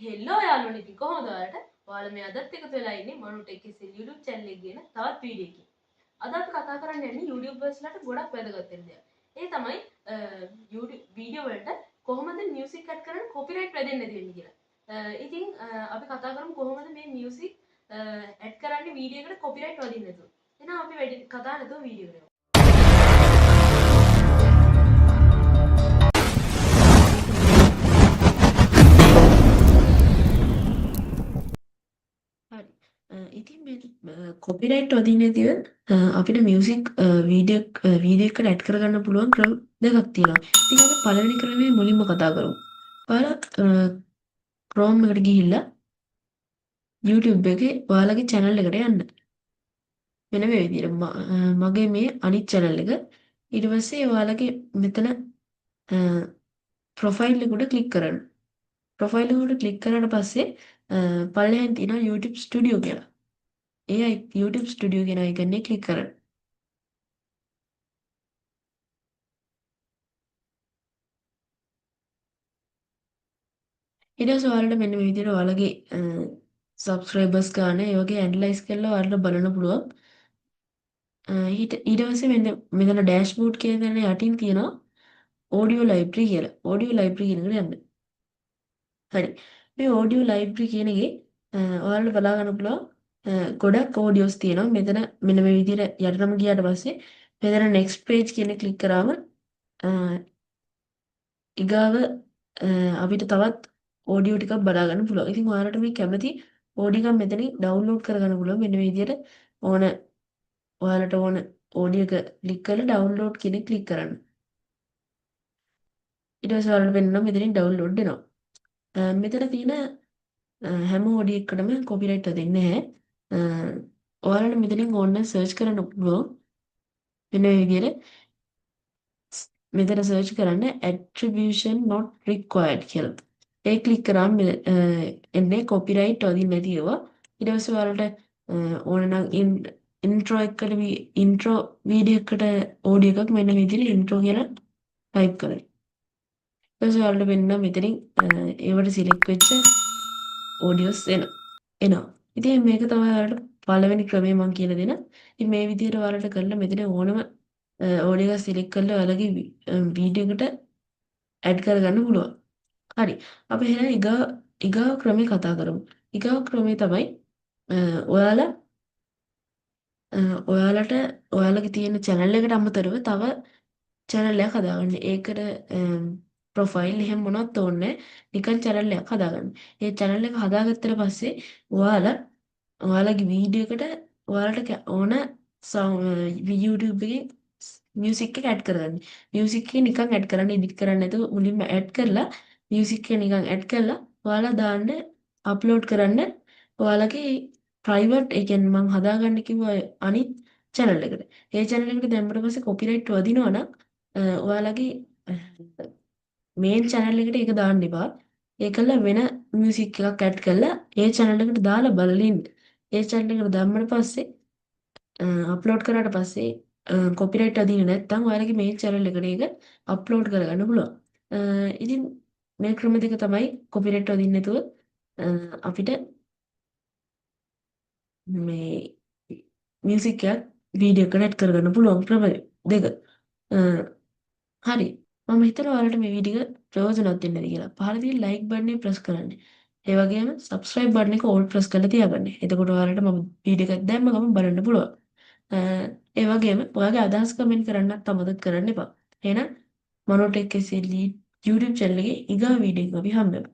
හෙල්ලෝ යාළුවනේ ඉතින් කොහොමද ඔයාලට? ඔයාලා මේ අදත් එකතු වෙලා ඉන්නේ මනුටෙක් කෙසෙල් YouTube channel එක ගැන තවත් වීඩියෝ එකකින්. අද අපි කතා කරන්න යන්නේ YouTubeර්ස්ලාට ගොඩක් වැදගත් වෙන දෙයක්. ඒ තමයි YouTube වීඩියෝ වලට කොහොමද මියුසික් ඇඩ් කරන්න කොපිරයිට් වැදෙන්නේ නැති වෙන්නේ කියලා. ඉතින් අපි කතා කරමු කොහොමද මේ මියුසික් ඇඩ් කරන්නේ වීඩියෝ එකට කොපිරයිට් වදින්නේ නැතුව. එහෙනම් අපි වැඩි කතා නැතුව වීඩියෝ එකට යමු. හරි. ඉතින් මේ කොපිරයිට් වදින්නේ නැතිව අපිට මියුසික් වීඩියෝ එකට ඇඩ් කරගන්න පුළුවන් ක්‍රම දෙකක් තියෙනවා. ඉතින් අපි පළවෙනි ක්‍රමය මුලින්ම කතා කරමු. ඔයාලා Chrome එකට ගිහිල්ලා YouTube එකේ ඔයාලගේ channel එකට යන්න. මෙන්න මේ විදිහට මගේ මේ අනිත් channel එක. ඊට පස්සේ ඔයාලගේ මෙතන ප්‍රොෆයිල් එක උඩ ක්ලික් කරන්න. ප්‍රොෆයිල් එක උඩ ක්ලික් කරාට පස්සේ පල්ලෙහෙන් තියෙනවා YouTube Studio කියලා. ඒ YouTube Studio කියන icon එක ක්ලික් කරන්න. ඊට පස්සේ ඔයාලට මෙන්න මේ විදිහට ඔයාලගේ subscribers ගන්න ඒ වගේ ඇනලයිස් කරලා ඔයාලට බලන්න පුළුවන්. ඊට පස්සේ මෙතන dashboard කියන තැන යටින් තියෙනවා audio library කියලා. audio library කියන එකට යන්න. හරි. මේ audio library කියන එකේ ඔයාලට බලා ගන්න පුළුවන් ගොඩක් audios තියෙනවා. මෙතන මෙන්න මේ විදිහට යටටම ගියාට පස්සේ මෙතන next page කියන ක්ලික් කරාම ඊගාව අපිට තවත් audio ටිකක් බලා ගන්න පුළුවන්. ඉතින් ඔයාලට මේ කැමති audio එකක් මෙතනින් download කරගන්න පුළුවන්. මෙන්න මේ විදිහට ඔයාලට ඕන audio එක ක්ලික් කරලා download කියන එක ක්ලික් කරන්න. ඊට පස්සේ ඔයාලට වෙනවා මෙතනින් download වෙනවා. මෙතන තියෙන හැම audio එකකටම copyright දෙන්නේ නැහැ. ඔයාලට මෙතනින් ඕන search කරන්න පුළුවන්. මෙන්න මේ විදිහට මෙතන search කරන්න attribution not required කියලා. ඒ ක්ලික් කරාම එන්නේ copyright වදින්නේ නැති ඒවා. ඊට පස්සේ ඔයාලට ඕන නම් intro වීඩියෝ එකට audio එකක් මෙන්න මේ විදිහට intro කියලා type කරන්න. ඊට පස්සේ ඔයාලට වෙන්න මෙතනින් ඒවට select වෙච්ච audios එනවා. ඉතින් මේක තමයි ඔයාලට පළවෙනි ක්‍රමය මම කියලා දෙන. ඉතින් මේ විදිහට ඔයාලට කරලා මෙතන ඕනම audio එක select කරලා ඔයාලගේ වීඩියෝ එකට add කරගන්න පුළුවන්. හරි. අපි එහෙනම් ඊගාව ක්‍රමේ කතා කරමු. ඊගාව ක්‍රමේ තමයි ඔයාලට ඔයාලගේ තියෙන channel එකට අමතරව තව channel එකක් හදාගන්න. ඒකට ප්‍රොෆයිල් එහෙම මොනවත් ඕනේ නිකන් channel එකක් හදාගන්න. ඒ channel එක හදාගත්තට පස්සේ ඔයාලගේ වීඩියෝ එකට ඔයාලට ඕන YouTube එකේ මියුසික් එක ඇඩ් කරගන්න. මියුසික් එක නිකන් ඇඩ් කරන්න එඩිට් කරන්න නැතුව මුලින්ම ඇඩ් කරලා මියුසික් එක නිකන් ඇඩ් කරලා ඔයාලා දාන්න අප්ලෝඩ් කරන්න ඔයාලගේ ප්‍රයිවට් ඒ කියන්නේ මම හදාගන්න කිව්ව අනිත් channel එකට. ඒ channel එකට දැම්මට පස්සේ copyright වදිනවා නම් ඔයාලගේ මේන් channel එකට ඒක දාන්න එපා. ඒකල වෙන මියුසික් එකක් ඇඩ් කරලා ඒ channel එකට දාලා බලලින් ඒ channel එකට දැම්මට පස්සේ අප්ලෝඩ් කරාට පස්සේ කොපිරයිට් අදින්නේ නැත්නම් ඔයාලගේ මේ channel එකට ඒක අප්ලෝඩ් කරගන්න පුළුවන්. ඉතින් මේ ක්‍රම දෙක තමයි කොපිරයිට් අදින්නේ නැතුව අපිට මේ මියුසික් එකක් වීඩියෝ එකට ඇඩ් කරගන්න පුළුවන් ක්‍රම දෙක. හරි. මම හිතනවා ඔයාලට මේ වීඩියෝ එක ප්‍රයෝජනවත් වෙන්නද කියලා. පහළ තියෙන like button එක press කරන්න. ඒ වගේම subscribe button එක all press කරලා තියාගන්න. එතකොට ඔයාලට මම වීඩියෝ එකක් දැම්ම ගමන් බලන්න පුළුවන්. ඒ වගේම ඔයාගේ අදහස් කමෙන්ට් කරන්නත් අමතක කරන්න එපා. එහෙනම් මනෝටෙක් කෙසෙල් YouTube channel එකේ ඊගා වීඩියෝ එක අපි හම්බෙමු.